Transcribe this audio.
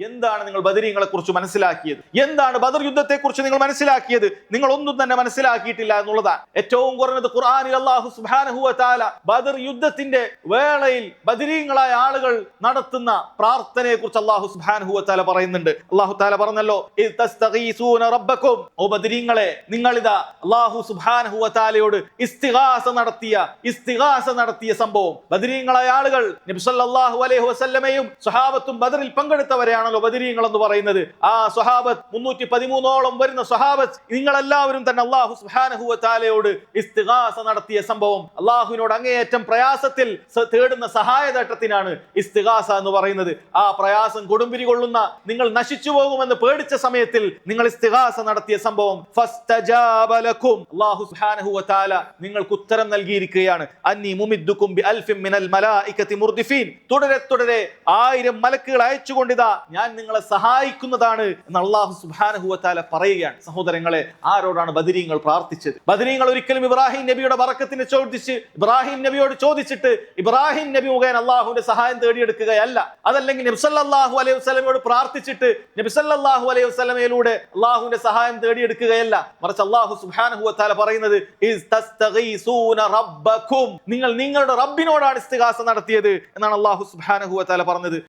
എന്താണ് നിങ്ങൾ ബദരീങ്ങളെ കുറിച്ച് മനസ്സിലാക്കിയത്? എന്താണ് ബദർ യുദ്ധത്തെ കുറിച്ച് നിങ്ങൾ മനസ്സിലാക്കിയത്? നിങ്ങൾ ഒന്നും തന്നെ മനസ്സിലാക്കിയിട്ടില്ല എന്നുള്ളതാണ്. ഏറ്റവും കുറഞ്ഞത് ഖുർആനിൽ അല്ലാഹു സുബ്ഹാനഹു വ തആല ബദർ യുദ്ധത്തിന്റെ വേളയിൽ ബദരീങ്ങളായ ആളുകൾ നടത്തുന്ന പ്രാർത്ഥനയെ കുറിച്ച് അല്ലാഹു സുബ്ഹാനഹു വ തആല പറയുന്നുണ്ട്. അല്ലാഹു തആല പറഞ്ഞല്ലോ, ഇദ് തസ്തഗീസൂന റബ്ബക്കും, ഓ ബദരീങ്ങളെ നിങ്ങളിതാ അല്ലാഹു സുബ്ഹാനഹു വ തആലയോട് ഇസ്തിഗാസ നടത്തിയ സംഭവം. ബദരീങ്ങളായ ആളുകൾ നബി സല്ലല്ലാഹു അലൈഹി വസല്ലമയും സ്വഹാബത്തും ബദറിൽ പങ്കെടുത്തവരെയാണല്ലോ ബദരീങ്ങൾ എന്ന് പറയുന്നത്. ആ സ്വഹാബത്ത് 313ഓളം വരുന്ന സ്വഹാബത്ത് നിങ്ങളെല്ലാവരും തന്നെ അല്ലാഹു സുബ്ഹാനഹു വ തആലയോട് ഇസ്തിഗാസ നടത്തിയ സംഭവം. അല്ലാഹുവിനോട് അങ്ങേയറ്റം പ്രയാസത്തിൽ തേടുന്ന സഹായതേട്ടത്തിനാണ് ഇസ്തിഗാസ എന്ന് പറയുന്നത്. ആ പ്രയാസം കൊടുമ്പിരി കൊള്ളുന്ന, നിങ്ങൾ നശിച്ചു പോകുമെന്ന് പേടിച്ച സമയത്തിൽ നിങ്ങൾ ഇസ്തിഗാസ നടത്തിയ സംഭവം. ഫസ്തജാബ ലക്കും, അല്ലാഹു സുബ്ഹാനഹു വ തആല നിങ്ങൾക്ക് ഉത്തരം നൽകിയിരിക്കുകയാണ്. അന്നി മുമിദ്ദുക്കും ബി അൽഫിൻ മിനൽ മലായികതി മുർദിഫീൻ, തുടരെ 1000 മലക്കുകൾ അയച്ചുകൊണ്ടിതാ ഞാൻ നിങ്ങളെ സഹായിക്കുന്നതാണ് എന്ന് അല്ലാഹു സുബ്ഹാനഹു വ തആല പറയുകയാണ്. സഹോദരങ്ങളെ, ആരോടാണ് ബദരീങ്ങൾ പ്രാർത്ഥിച്ചത്? ബദരീങ്ങൾ ഒരിക്കലും ഇബ്രാഹിം നബിയുടെ ബറക്കത്തിനെ ചോദിച്ച് ഇബ്രാഹിം നബിയോട് ചോദിച്ചിട്ട് ഇബ്രാഹിം നബി മുഖേന അല്ലാഹുവിന്റെ സഹായം തേടിയെടുക്കുകയല്ല. അതല്ലെങ്കിൽ നബി സല്ലല്ലാഹു അലൈഹി വസല്ലമയോട് പ്രാർത്ഥിച്ചിട്ട് നബി സല്ലല്ലാഹു അലൈഹി വസല്ലമയിലൂടെ അല്ലാഹുവിന്റെ സഹായം തേടിയെടുക്കുകയല്ല. മറിച്ച് അല്ലാഹു സുബ്ഹാനഹു വ തആല പറയുന്നത് ഇസ് തസ്തഗീസൂന റബ്ബക്കും, നിങ്ങൾ നിങ്ങളുടെ റബ്ബിനോടാണ് ഇസ്തിഗാസ നടത്തിയത് എന്നാണ് അല്ലാഹു സുബ്ഹാനഹു വ തആല പറഞ്ഞത്.